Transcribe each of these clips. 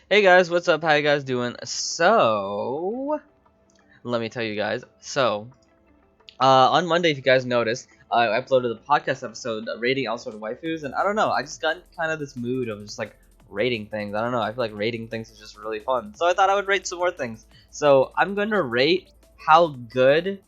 Hey guys, what's up? How you guys doing? So, let me tell you guys. On Monday, if you guys noticed, I uploaded a podcast episode rating Elsword waifus, and I don't know, I just got kind of this mood of just like rating things. I don't know, I feel like rating things is just really fun. So I thought I would rate some more things. So I'm gonna rate how good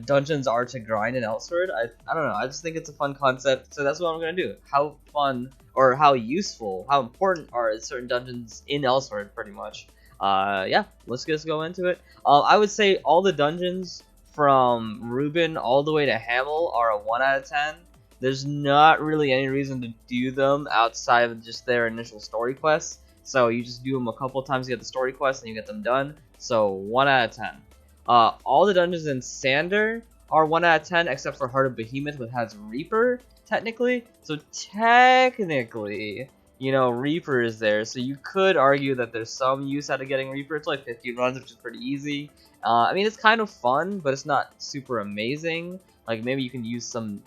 dungeons are to grind in Elsword. I don't know, I just think it's a fun concept, so that's what I'm gonna do. How fun or how useful, how important are certain dungeons in Elsword, pretty much. Yeah, let's just go into it. I would say all the dungeons from Ruben all the way to Hamel are a 1 out of 10. There's not really any reason to do them outside of just their initial story quests. So you just do them a couple times to get the story quests and you get them done. So 1 out of 10. All the dungeons in Sander are 1 out of 10 except for Heart of Behemoth, which has Reaper, technically. So technically, Reaper is there. So you could argue that there's some use out of getting Reaper. It's like 15 runs, which is pretty easy. I mean, it's kind of fun, but it's not super amazing. Like, maybe you can use some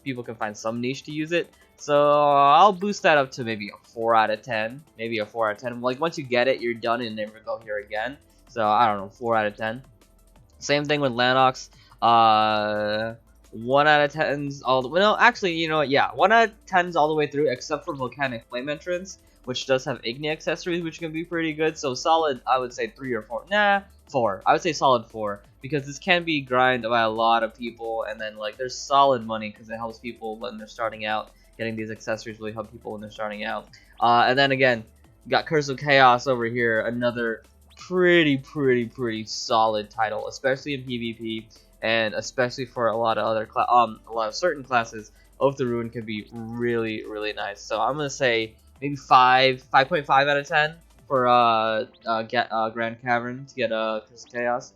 people can find some niche to use it. So I'll boost that up to maybe a 4 out of 10. Maybe a 4 out of 10. Like, once you get it, you're done and never go here again. So, I don't know, 4 out of 10. Same thing with Lanox. 1 out of 10s all the way. No, actually, you know what? Yeah, 1 out of 10s all the way through, except for Volcanic Flame Entrance, which does have Igni accessories, which can be pretty good. So solid, I would say 3 or 4. Nah, 4. I would say solid 4, because this can be grinded by a lot of people, and then like there's solid money because it helps people when they're starting out. Getting these accessories really help people when they're starting out. And then again, you got Curse of Chaos over here, another pretty solid title, especially in PvP, and especially for a lot of other a lot of certain classes. Oath the Ruin can be really nice. So I'm gonna say maybe 5.5 out of 10 for Grand Cavern to get Curse of Chaos.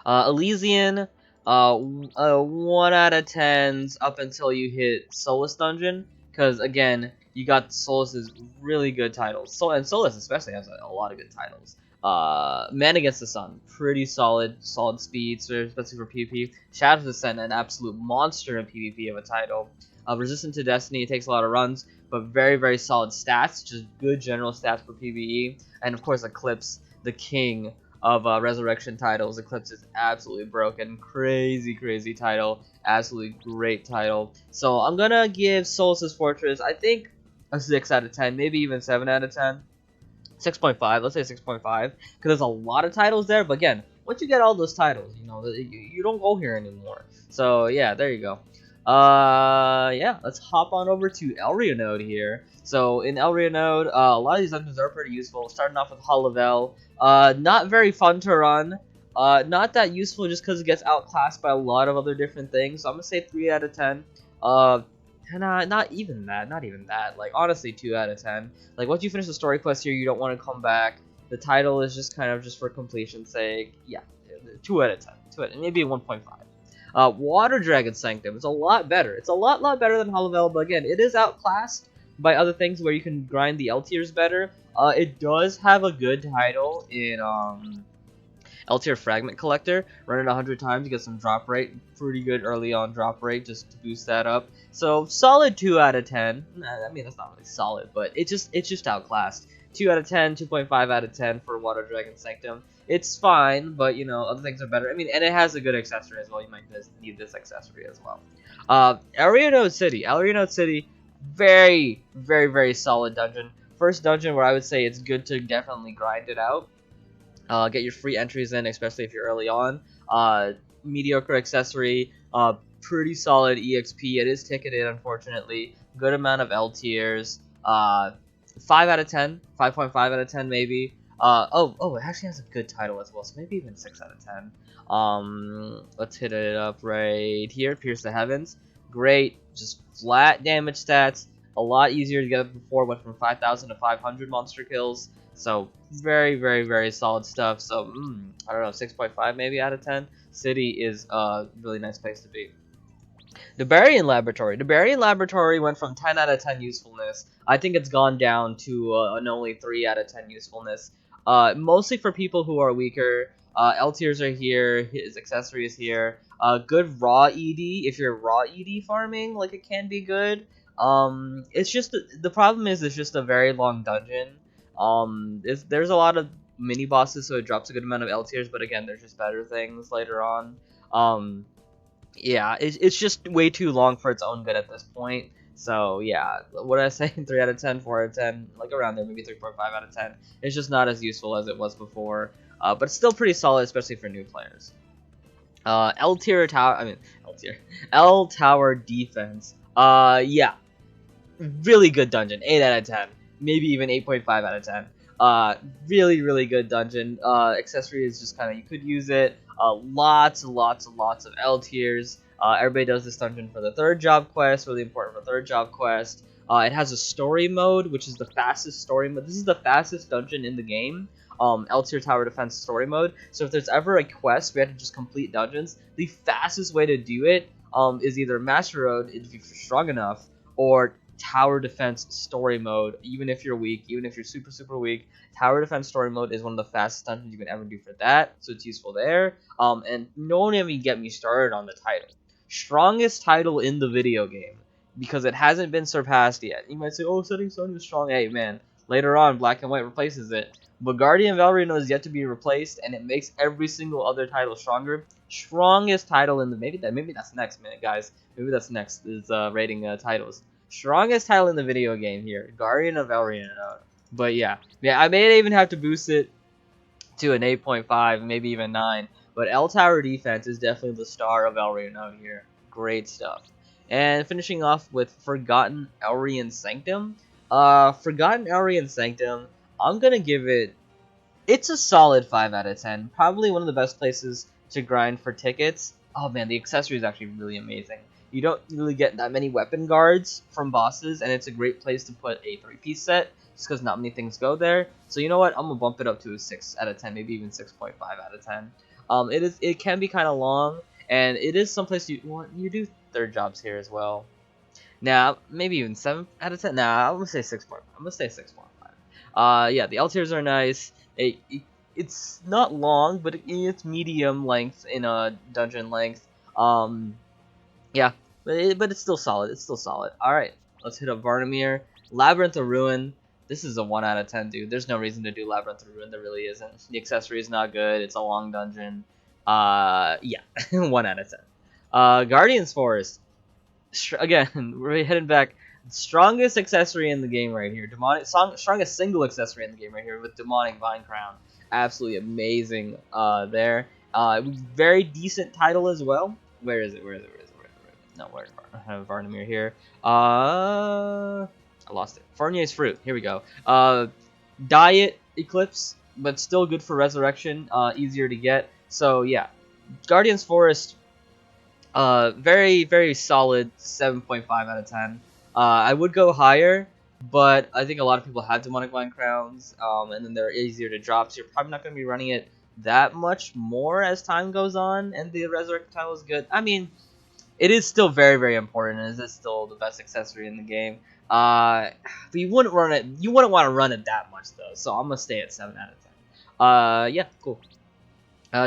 Elysion, 1 out of 10s up until you hit Solus Dungeon, because again, you got Solus's really good titles. And Solus especially has a lot of good titles. Man Against the Sun, pretty solid speed, especially for PvP. Shadows Descent, an absolute monster in PvP of a title. Resistant to Destiny, it takes a lot of runs, but very solid stats, just good general stats for PvE. And of course, Eclipse, the king of Resurrection titles. Eclipse is absolutely broken, crazy title, absolutely great title. So I'm gonna give Solus's Fortress, I think, a 6 out of 10, maybe even 7 out of 10. 6.5, let's say 6.5, because there's a lot of titles there, but again, once you get all those titles, you don't go here anymore. So yeah, there you go. Yeah, let's hop on over to Elrianode here. So in Elrianode, a lot of these dungeons are pretty useful, starting off with Hall of El. Not very fun to run, not that useful just because it gets outclassed by a lot of other different things, so I'm gonna say 3 out of 10. Not even that. Like, honestly, 2 out of 10. Like, once you finish the story quest here, you don't want to come back. The title is just kind of just for completion's sake. Yeah, 2 out of 10. Maybe 1.5. Water Dragon Sanctum is a lot better. It's a lot better than Hall of El, but again, it is outclassed by other things where you can grind the L tiers better. It does have a good title in L-tier Fragment Collector. Run it 100 times, you get some drop rate. Pretty good early on drop rate, just to boost that up. So, solid 2 out of 10. I mean, that's not really solid, but it's just outclassed. 2 out of 10, 2.5 out of 10 for Water Dragon Sanctum. It's fine, but, other things are better. I mean, and it has a good accessory as well. You might need this accessory as well. Elrianode City, very solid dungeon. First dungeon where I would say it's good to definitely grind it out. Get your free entries in, especially if you're early on. Mediocre accessory, pretty solid EXP. It is ticketed, unfortunately. Good amount of L tiers. 5 out of 10, 5.5 out of 10 maybe. It actually has a good title as well, so maybe even 6 out of 10. Let's hit it up right here. Pierce the Heavens. Great, just flat damage stats. A lot easier to get up before. Went from 5,000 to 500 monster kills. So very solid stuff. So I don't know, 6.5 maybe out of 10. City is a really nice place to be. Debarian Laboratory went from 10 out of 10 usefulness. I think it's gone down to an only 3 out of 10 usefulness. Mostly for people who are weaker. L tiers are here. His accessory is here. Good raw ED. If you're raw ED farming, like, it can be good. It's just the problem is it's just a very long dungeon. There's a lot of mini bosses, so it drops a good amount of L tiers. But again, there's just better things later on. Yeah, it's just way too long for its own good at this point. So yeah, what did I say? 3 out of 10, 4 out of 10, like around there, maybe 3.5 out of 10. It's just not as useful as it was before, but it's still pretty solid, especially for new players. L tier tower, I mean L tier, L tower defense. Yeah, really good dungeon. 8 out of 10. Maybe even 8.5 out of 10. Really good dungeon. Accessory is just kind of, you could use it. Lots and lots of L tiers. Everybody does this dungeon for the third job quest. Really important for third job quest. It has a story mode, which is the fastest story mode. This is the fastest dungeon in the game. L tier tower defense story mode. So if there's ever a quest we have to just complete dungeons, the fastest way to do it is either Master Road if you're strong enough, or tower defense story mode. Even if you're weak, even if you're super weak, tower defense story mode is one of the fastest dungeons you can ever do for that, so it's useful there. And don't even get me started on the title. Strongest title in the video game, because it hasn't been surpassed yet. You might say, oh, Setting Sun is strong. Hey man, later on Black and White replaces it, but Guardian of Elrianode is yet to be replaced, and it makes every single other title stronger. Strongest title in the, maybe that's next minute, guys. Maybe that's next is rating titles. Strongest title in the video game here, Guardian of Elrianode. But yeah, I may even have to boost it to an 8.5, maybe even 9. But L Tower Defense is definitely the star of Elrianode here. Great stuff. And finishing off with Forgotten Elrian Sanctum. Forgotten Elrian Sanctum, I'm gonna give it, it's a solid 5 out of 10. Probably one of the best places to grind for tickets. Oh man, the accessory is actually really amazing. You don't really get that many weapon guards from bosses, and it's a great place to put a 3-piece set, just because not many things go there. So you know what? I'm gonna bump it up to a 6 out of 10, maybe even 6.5 out of 10. It can be kind of long, and it is someplace you do third jobs here as well. Now maybe even 7 out of 10. Nah, I'm gonna say 6.5. I'm gonna say 6.5. Yeah, the L tiers are nice. It's not long, but it's medium length in a dungeon length. Yeah, but it's still solid. It's still solid. All right, let's hit up Varnimyr. Labyrinth of Ruin. This is a 1 out of 10, dude. There's no reason to do Labyrinth of Ruin. There really isn't. The accessory is not good. It's a long dungeon. Yeah, 1 out of 10. Guardian's Forest. Again, we're heading back. Strongest accessory in the game right here. Strongest single accessory in the game right here with Demonic Vine Crown. Absolutely amazing there. Very decent title as well. Where is it? No, where's Varnimyr here? I lost it. Farnier's Fruit. Here we go. Diet Eclipse, but still good for Resurrection. Easier to get. So yeah, Guardian's Forest. Very solid 7.5 out of 10. I would go higher, but I think a lot of people have Demonic Vine Crowns, and then they're easier to drop, so you're probably not going to be running it that much more as time goes on, and the Resurrect title is good. I mean, it is still very important, and it is still the best accessory in the game. But you wouldn't want to run it that much, though, so I'm going to stay at 7 out of 10. Yeah, cool.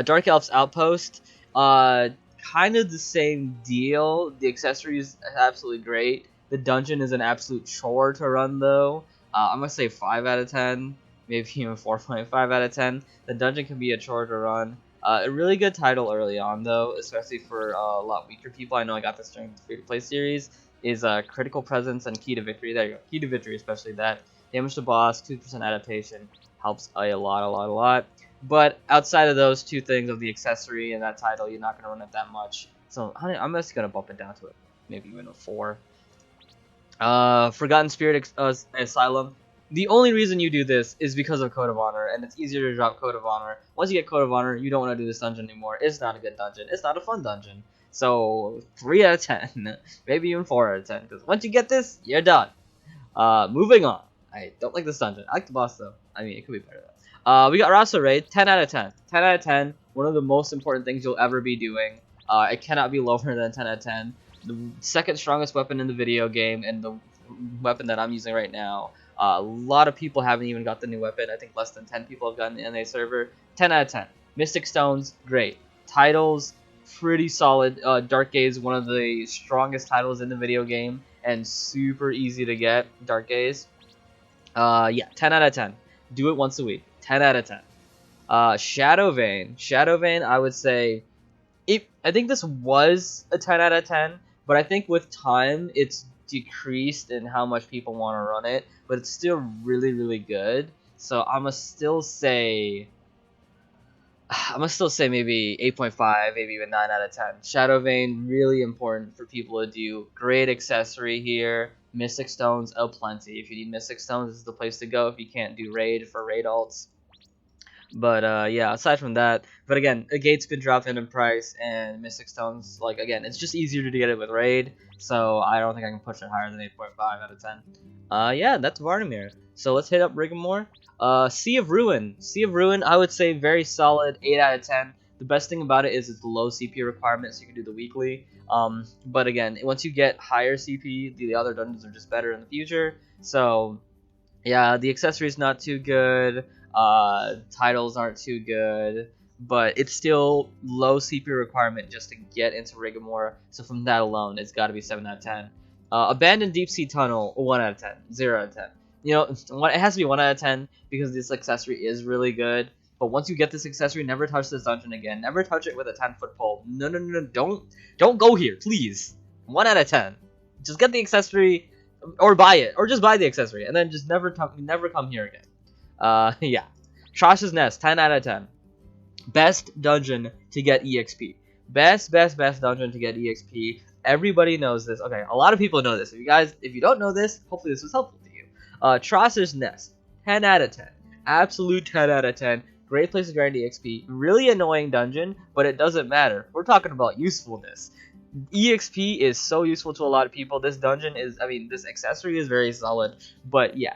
Dark Elf's Outpost, kind of the same deal. The accessory is absolutely great. The dungeon is an absolute chore to run, though. I'm going to say 5 out of 10, maybe even 4.5 out of 10. The dungeon can be a chore to run. A really good title early on, though, especially for a lot weaker people. I know I got this during the free-to-play series. Is Critical Presence and Key to Victory. There you go. Key to Victory, especially that. Damage to boss, 2% adaptation. Helps a lot. But outside of those two things of the accessory and that title, you're not going to run it that much. So I'm just going to bump it down to maybe even a 4. Forgotten Spirit Asylum. The only reason you do this is because of Code of Honor, and it's easier to drop Code of Honor. Once you get Code of Honor, you don't want to do this dungeon anymore. It's not a good dungeon. It's not a fun dungeon. So 3 out of 10, maybe even 4 out of 10. Because once you get this, you're done. Moving on. I don't like this dungeon. I like the boss though. I mean, it could be better though. We got Rasa Raid, 10 out of 10. 10 out of 10. One of the most important things you'll ever be doing. It cannot be lower than 10 out of 10. The second strongest weapon in the video game, and the weapon that I'm using right now. A lot of people haven't even got the new weapon. I think less than 10 people have gotten the NA server. 10 out of 10. Mystic Stones, great. Titles, pretty solid. Dark Gaze, one of the strongest titles in the video game, and super easy to get. Dark Gaze. Yeah, 10 out of 10. Do it once a week. 10 out of 10. Shadow Vein. Shadow Vein, I would say, I think this was a 10 out of 10, but I think with time it's decreased in how much people want to run it, but it's still really, really good. So I'm gonna still say maybe 8.5, maybe even 9 out of 10. Shadow Vein, really important for people to do. Great accessory here. Mystic Stones, plenty. If you need Mystic Stones, this is the place to go if you can't do raid for raid alts. But yeah, aside from that, but again, the gate's been dropping in price, and Mystic Stones, like, again, it's just easier to get it with raid, so I don't think I can push it higher than 8.5 out of 10. Yeah, that's Varnimyr. So let's hit up Rigomor. Sea of Ruin. Sea of Ruin, I would say very solid, 8 out of 10. The best thing about it is it's low CP requirement, so you can do the weekly. But again, once you get higher CP, the other dungeons are just better in the future. So yeah, the accessory's not too good. Titles aren't too good, but it's still low CP requirement just to get into Rigomor. So from that alone, it's got to be 7 out of 10. Abandoned Deep Sea Tunnel, 1 out of 10, 0 out of 10. You know, it has to be 1 out of 10 because this accessory is really good. But once you get this accessory, never touch this dungeon again. Never touch it with a 10-foot pole. No, no, no, no, don't go here, please. 1 out of 10. Just get the accessory, or buy it, or just buy the accessory, and then just never come here again. Yeah. Trash's Nest, 10 out of 10. Best dungeon to get EXP. Best dungeon to get EXP. Everybody knows this. Okay, a lot of people know this. If you don't know this, hopefully this was helpful to you. Trash's Nest, 10 out of 10. Absolute 10 out of 10. Great place to grind EXP. Really annoying dungeon, but it doesn't matter. We're talking about usefulness. EXP is so useful to a lot of people. This dungeon is, this accessory is very solid, but yeah.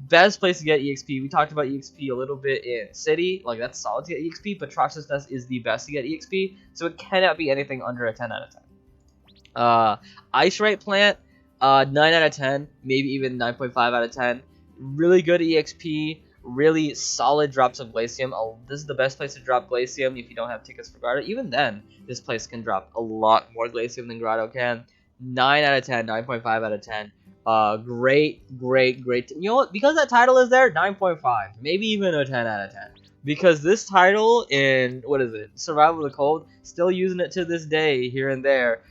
Best place to get EXP. We talked about EXP a little bit in City. Like, that's solid to get EXP, but Trash's Nest is the best to get EXP, so it cannot be anything under a 10 out of 10. Ice Right Plant, 9 out of 10, maybe even 9.5 out of 10. Really good EXP, really solid drops of Glacium. This is the best place to drop Glacium if you don't have tickets for Grotto. Even then, this place can drop a lot more Glacium than Grotto can. 9 out of 10, 9.5 out of 10. Great. You know what? Because that title is there, 9.5. Maybe even a 10 out of 10. Because this title in, Survival of the Cold, still using it to this day, here and there.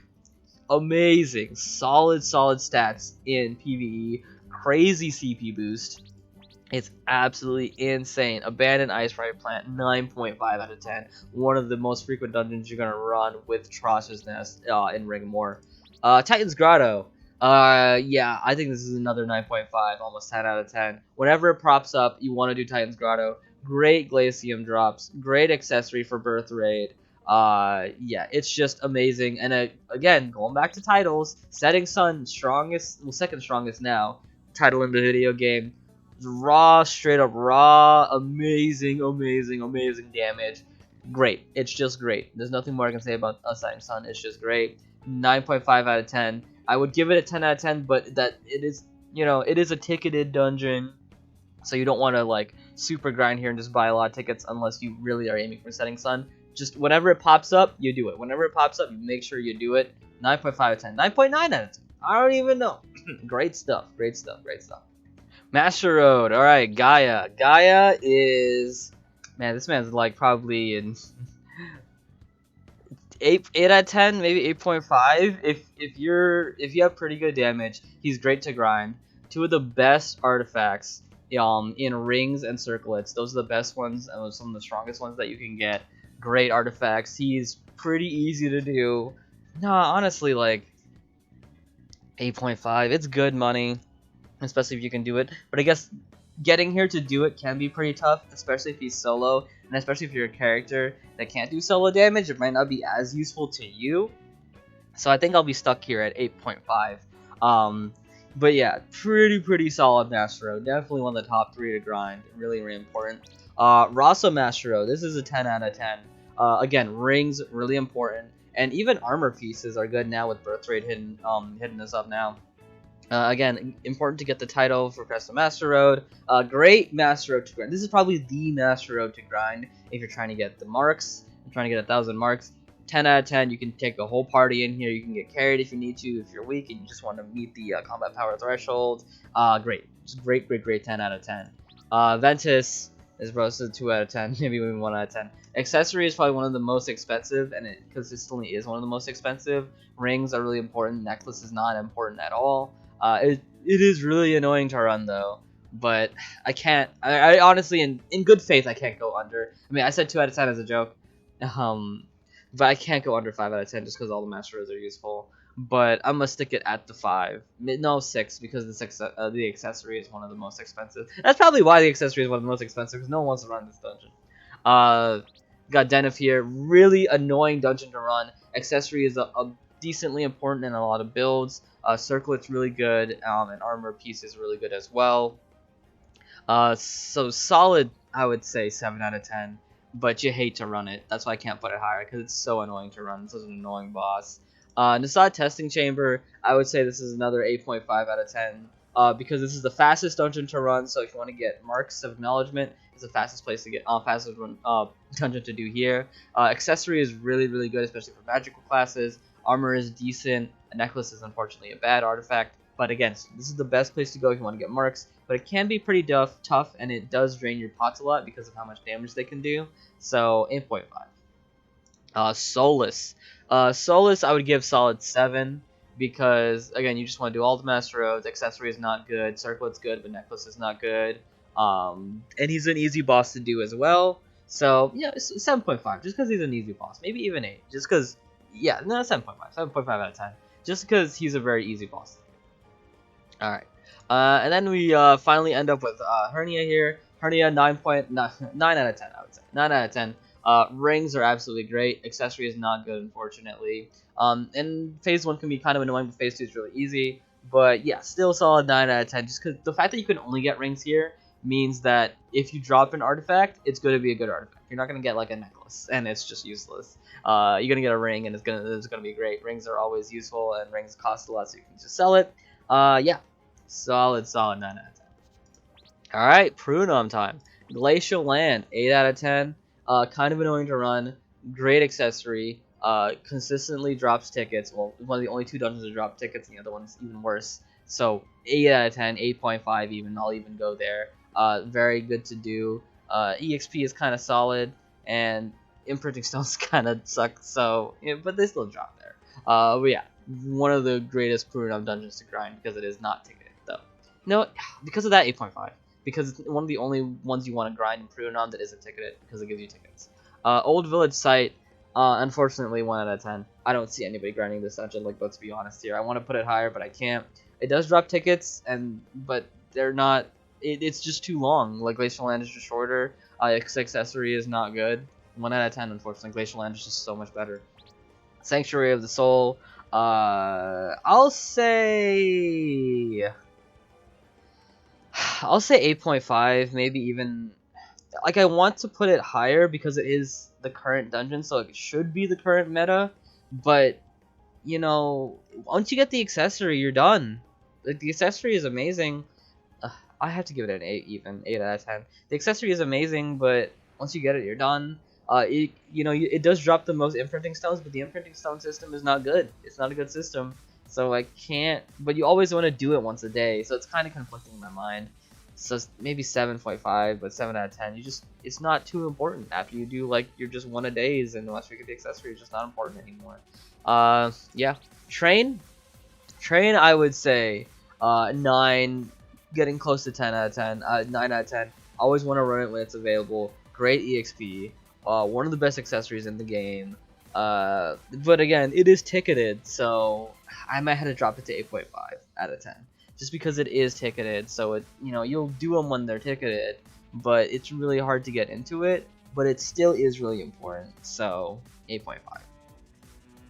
Amazing. Solid stats in PvE. Crazy CP boost. It's absolutely insane. Abandoned Ice Right Plant, 9.5 out of 10. One of the most frequent dungeons you're going to run with Trash's Nest in Rigomor. Titan's Grotto. Yeah, I think this is another 9.5, almost 10 out of 10. Whenever it props up, you want to do Titan's Grotto. Great Glacium drops. Great accessory for Birth Raid. Yeah, it's just amazing. And again, going back to titles, Setting Sun, second strongest now. Title in the video game. Raw, straight up raw, amazing damage. Great. It's just great. There's nothing more I can say about Setting Sun. It's just great. 9.5 out of 10. I would give it a 10 out of 10, but that it is, it is a ticketed dungeon, so you don't want to like super grind here and just buy a lot of tickets unless you really are aiming for Setting Sun. Just whenever it pops up, you do it. Whenever it pops up, you make sure you do it. 9.5 out of 10. 9.9 out of 10. I don't even know. Great stuff. Master Road. All right, Gaia. Gaia is, man, this man's like probably in 8 out of 10, maybe 8.5. If you have pretty good damage, he's great to grind. Two of the best artifacts in rings and circlets. Those are the best ones and some of the strongest ones that you can get. Great artifacts. He's pretty easy to do. Nah, honestly, like 8.5. It's good money, especially if you can do it. But I guess getting here to do it can be pretty tough, especially if he's solo, and especially if you're a character that can't do solo damage. It might not be as useful to you. So I think I'll be stuck here at 8.5. But yeah, pretty solid Master Road. Definitely one of the top 3 to grind. Really important. Rasa Master Road. This is a 10 out of 10. Again, rings, really important. And even armor pieces are good now with Birth Rate hitting this up now. Again, important to get the title for Crest of Master Road. Great Master Road to grind. This is probably the Master Road to grind if you're trying to get the marks. You're trying to get 1,000 marks. 10 out of 10, you can take a whole party in here. You can get carried if you need to, if you're weak and you just want to meet the combat power threshold. Great. Just great 10 out of 10. Ventus is roasted 2 out of 10, maybe even 1 out of 10. Accessory is probably one of the most expensive, and it consistently is one of the most expensive. Rings are really important. Necklace is not important at all. It is really annoying to run though, but I can't. I honestly, in good faith, I can't go under. I mean, I said 2 out of 10 as a joke, but I can't go under 5 out of 10 just because all the master rows are useful. But I'm gonna stick it at the 5. No, 6, because the accessory is one of the most expensive. That's probably why the accessory is one of the most expensive, because no one wants to run this dungeon. Got Den of here, really annoying dungeon to run. Accessory is a decently important in a lot of builds. Circlet's really good, and armor piece is really good as well. So solid, I would say 7 out of 10. But you hate to run it. That's why I can't put it higher, because it's so annoying to run. It's such an annoying boss. Nasad Testing Chamber, I would say this is another 8.5 out of 10. Because this is the fastest dungeon to run, so if you want to get marks of acknowledgement, it's the fastest place to get fastest dungeon to do here. Accessory is really, really good, especially for magical classes. Armor is decent. A necklace is unfortunately a bad artifact. But again, this is the best place to go if you want to get marks. But it can be pretty tough, and it does drain your pots a lot because of how much damage they can do. So 8.5. Solus. Solus, I would give solid 7 because again, you just want to do all the master roads. Accessory is not good. Circlet's good, but necklace is not good. And he's an easy boss to do as well. So yeah, it's 7.5 just because he's an easy boss. Maybe even 8, just because. Yeah, no, 7.5. 7.5 out of 10, just because he's a very easy boss. All right. And then we finally end up with Hernia here. Hernia 9 out of 10, I would say. 9 out of 10. Rings are absolutely great. Accessory is not good, unfortunately. And phase 1 can be kind of annoying, but phase 2 is really easy. But yeah, still solid 9 out of 10. Just because the fact that you can only get rings here means that if you drop an artifact, it's going to be a good artifact. You're not going to get like a necklace, and it's just useless. You're going to get a ring, and it's gonna be great. Rings are always useful, and rings cost a lot, so you can just sell it. Yeah, solid 9 out of 10. All right, Pruinaum time. Glacial Land, 8 out of 10. Kind of annoying to run. Great accessory. Consistently drops tickets. Well, one of the only 2 dungeons that drop tickets, and the other one's even worse. So 8 out of 10, 8.5 even. I'll even go there. Very good to do. EXP is kind of solid, and imprinting stones kind of suck. So, yeah, but they still drop there. But yeah, one of the greatest Pruinaum dungeons to grind because it is not ticketed though. No, because of that 8.5. Because it's one of the only ones you want to grind in Pruinaum that isn't ticketed because it gives you tickets. Old Village Site, unfortunately 1 out of 10. I don't see anybody grinding this dungeon. Like, let's be honest here. I want to put it higher, but I can't. It does drop tickets, but they're not. It's just too long. Like, Glacial Land is just shorter. Accessory is not good. 1 out of 10, unfortunately. Glacial Land is just so much better. Sanctuary of the Soul. I'll say 8.5, maybe even. Like, I want to put it higher because it is the current dungeon, so it should be the current meta. But you know, once you get the accessory, you're done. Like, the accessory is amazing. I have to give it an 8 even, 8 out of 10. The accessory is amazing, but once you get it, you're done. It does drop the most imprinting stones, but the imprinting stone system is not good. It's not a good system, so I can't. But you always want to do it once a day, so it's kind of conflicting in my mind. So maybe 7.5, but 7 out of 10. It's not too important after you do like you're just 1 a days, and unless you get the accessory, it's just not important anymore. Yeah, train, I would say 9. Getting close to 10 out of 10, 9 out of 10. Always want to run it when it's available. Great EXP, one of the best accessories in the game. But again, it is ticketed, so I might have to drop it to 8.5 out of 10, just because it is ticketed. So you'll do them when they're ticketed, but it's really hard to get into it. But it still is really important. So 8.5.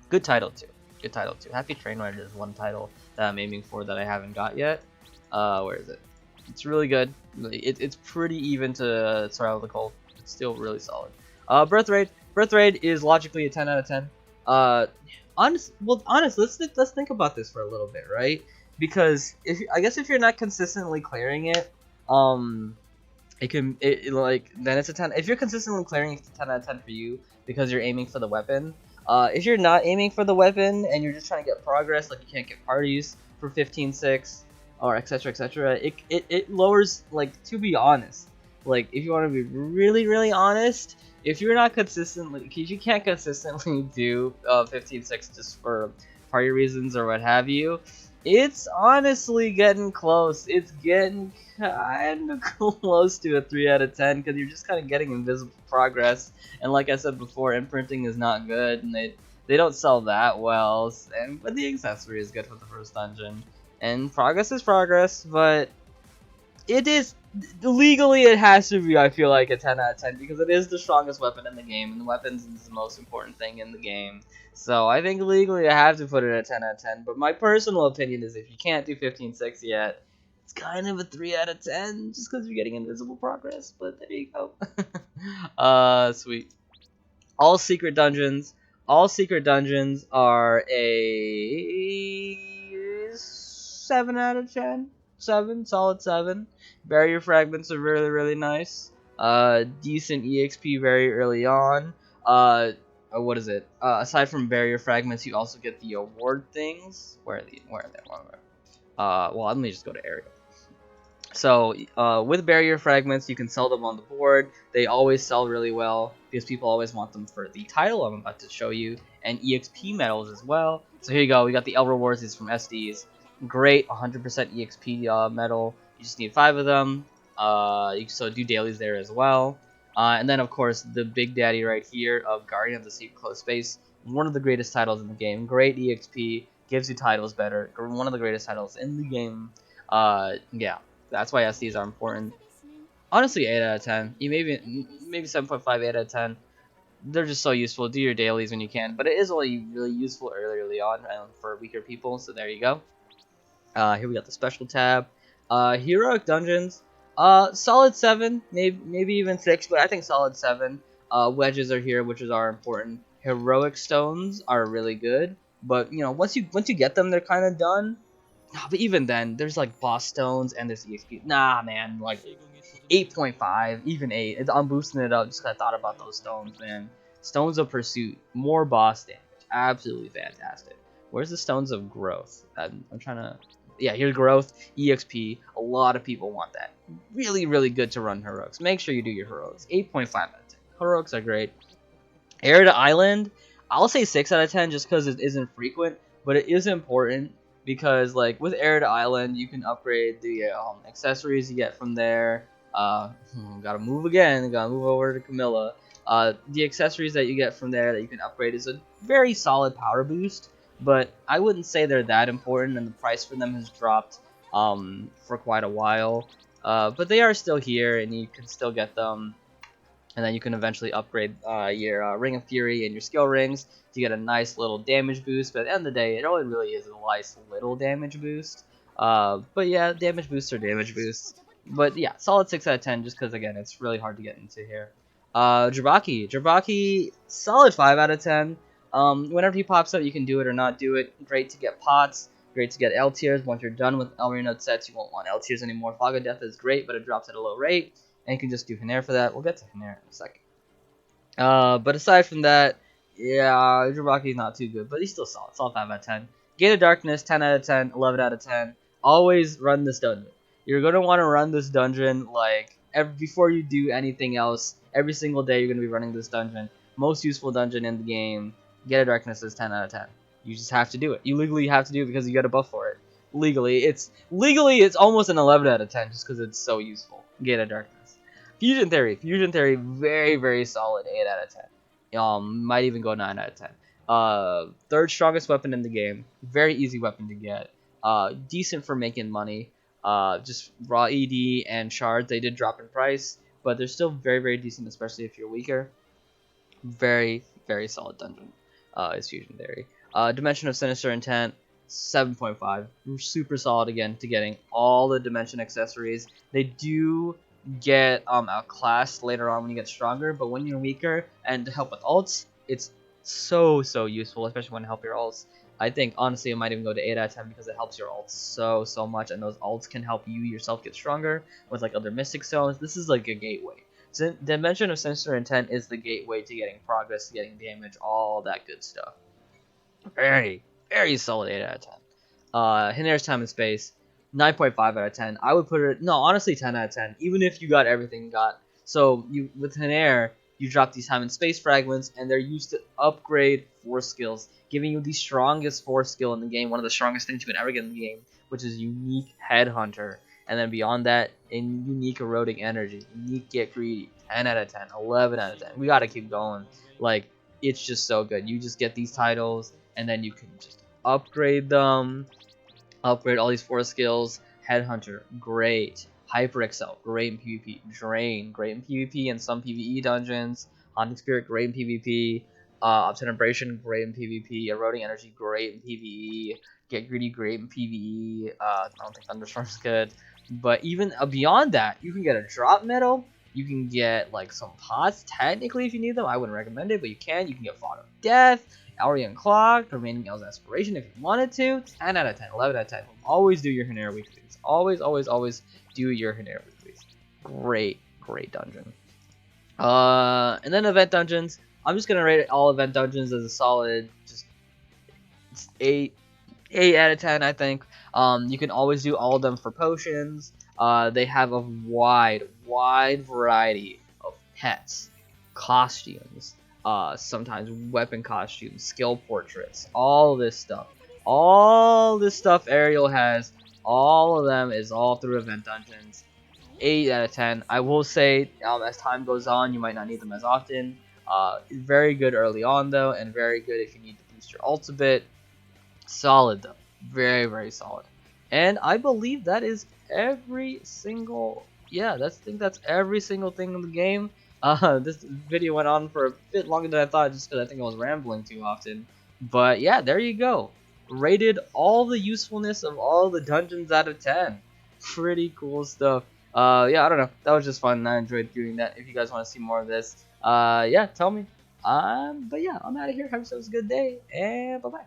Good title too. Good title too. Happy Train Rider is one title that I'm aiming for that I haven't got yet. Where is it? It's really good. It's pretty even to Survival of the Cold. It's still really solid. Birth Rate is logically a 10 out of 10. Honest, let's think about this for a little bit, right? Because if you're not consistently clearing it, then it's a 10. If you're consistently clearing it, it's a 10 out of 10 for you because you're aiming for the weapon. If you're not aiming for the weapon and you're just trying to get progress, like you can't get parties for 15.6, or etc etc. It lowers, like, to be honest, like if you want to be really honest, if you're not consistently, because you can't consistently do 15-6 just for party reasons or what have you, it's honestly getting close. It's getting kind of close to a 3 out of 10 because you're just kind of getting invisible progress. And like I said before, imprinting is not good, and they don't sell that well. But the accessory is good for the first dungeon. And progress is progress, but it is legally it has to be, I feel like, a 10 out of 10 because it is the strongest weapon in the game, and the weapons is the most important thing in the game. So I think legally I have to put it at 10 out of 10. But my personal opinion is if you can't do 15-6 yet, it's kind of a 3 out of 10 just because you're getting invisible progress. But there you go. Sweet. All secret dungeons. All secret dungeons are a 7 out of 10. 7, solid 7. Barrier fragments are really nice. Decent EXP very early on. What is it? Aside from barrier fragments, you also get the award things. Where are they? Well, let me just go to area. So with barrier fragments, you can sell them on the board. They always sell really well because people always want them for the title I'm about to show you, and EXP medals as well. So here you go. We got the El Rewards. These from SDs. Great, 100% EXP medal. You just need 5 of them. You can still do dailies there as well. And then of course the big daddy right here of Guardian of the Secret Close Space. One of the greatest titles in the game. Great EXP. Gives you titles better. One of the greatest titles in the game. Yeah. That's why SDs are important. Honestly, 8 out of 10. You maybe 7.5, 8 out of 10. They're just so useful. Do your dailies when you can, but it is only really useful early on for weaker people. So there you go. Here we got the special tab. Heroic dungeons. Solid 7, maybe even 6, but I think solid 7. Wedges are here, which are important. Heroic stones are really good, but you know once you get them, they're kind of done. Nah, but even then, there's like boss stones and there's EXP. Nah, man, like 8.5, even 8. I'm boosting it up just because I thought about those stones, man. Stones of Pursuit, more boss damage, absolutely fantastic. Where's the Stones of Growth? I'm trying to. Yeah, here's Growth, EXP. A lot of people want that. Really good to run heroics. Make sure you do your heroics. 8.5 out of 10. Heroics are great. Air to Island, I'll say 6 out of 10 just because it isn't frequent, but it is important. Because like with Air to Island, you can upgrade the accessories you get from there. Gotta move again. Gotta move over to Camilla. The accessories that you get from there that you can upgrade is a very solid power boost. But I wouldn't say they're that important, and the price for them has dropped for quite a while. But they are still here, and you can still get them. And then you can eventually upgrade your Ring of Fury and your skill rings to get a nice little damage boost. But at the end of the day, it only really is a nice little damage boost. But yeah, damage boosts are damage boosts. But yeah, solid 6 out of 10 just because, again, it's really hard to get into here. Jabaki, solid 5 out of 10. Whenever he pops up, you can do it or not do it. Great to get pots. Great to get L tiers. Once you're done with Elrianode sets, you won't want L tiers anymore. Fog of Death is great, but it drops at a low rate. And you can just do Hinair for that. We'll get to Hinair in a second. But aside from that, yeah, Jiraki's not too good, but he's still solid. Solid 5 out of 10. Gate of Darkness, 10 out of 10, 11 out of 10. Always run this dungeon. You're going to want to run this dungeon, like, before you do anything else. Every single day you're going to be running this dungeon. Most useful dungeon in the game. Gate of Darkness is 10 out of 10. You just have to do it. You legally have to do it because you get a buff for it. Legally, it's almost an 11 out of 10 just because it's so useful. Gate of Darkness. Fusion Theory, very solid 8 out of 10. Might even go 9 out of 10. Third strongest weapon in the game. Very easy weapon to get. Decent for making money. Just raw ED and shards, they did drop in price, but they're still very decent, especially if you're weaker. Very solid dungeon. Is Fusion Theory. Dimension of Sinister Intent, 7.5. Super solid again to getting all the Dimension accessories. They do get outclassed later on when you get stronger, but when you're weaker and to help with ults, it's so useful, especially when you help your ults. I think honestly it might even go to 8 out of 10 because it helps your ults so much, and those ults can help you yourself get stronger with like other Mystic Stones. This is like a gateway. So Dimension of Sinister Intent is the gateway to getting progress, to getting damage, all that good stuff. Very solid 8 out of 10. Hinair's Time and Space. 9.5 out of 10. I would put it, no, honestly 10 out of 10, even if you got everything you got. So you with Thin Air, you drop these time and space fragments, and they're used to upgrade force skills, giving you the strongest force skill in the game, one of the strongest things you can ever get in the game, which is unique Headhunter. And then beyond that, in unique eroding energy, unique get greedy, 10 out of 10, 11 out of 10. We gotta keep going. Like, it's just so good. You just get these titles, and then you can just upgrade them, upgrade all these force skills. Headhunter, great. Hyper Excel, great in PvP. Drain, great in PvP and some PvE dungeons. Haunting Spirit, great in PvP. Obtenebration, great in PvP. Eroding Energy, great in PvE. Get Greedy, great in PvE. I don't think Thunderstorm's good. But even beyond that, you can get a drop medal. You can get like some pots, technically, if you need them. I wouldn't recommend it, but you can. You can get Fog of Death, Elrian Clock, Remaining El's Aspiration if you wanted to. 10 out of 10, 11 out of 10. Always do your Hanera weeklies. Always, always, always do your Hanera weeklies. Great, great dungeon. And then event dungeons. I'm just gonna rate all event dungeons as a solid, just 8 out of 10, I think. You can always do all of them for potions. They have a wide variety of pets, costumes, sometimes weapon costumes, skill portraits, all this stuff. All this stuff Ariel has, all of them is all through event dungeons. 8 out of 10. I will say, as time goes on, you might not need them as often. Very good early on, though, and very good if you need to boost your ult a bit. Solid, though. Very, very solid. And I believe that is every single... Yeah, I think that's every single thing in the game. This video went on for a bit longer than I thought, just because I think I was rambling too often. But yeah, there you go. Rated all the usefulness of all the dungeons out of 10. Pretty cool stuff. Yeah, I don't know. That was just fun, and I enjoyed doing that. If you guys want to see more of this, yeah, tell me. But yeah, I'm out of here. Have yourselves a good day, and bye-bye.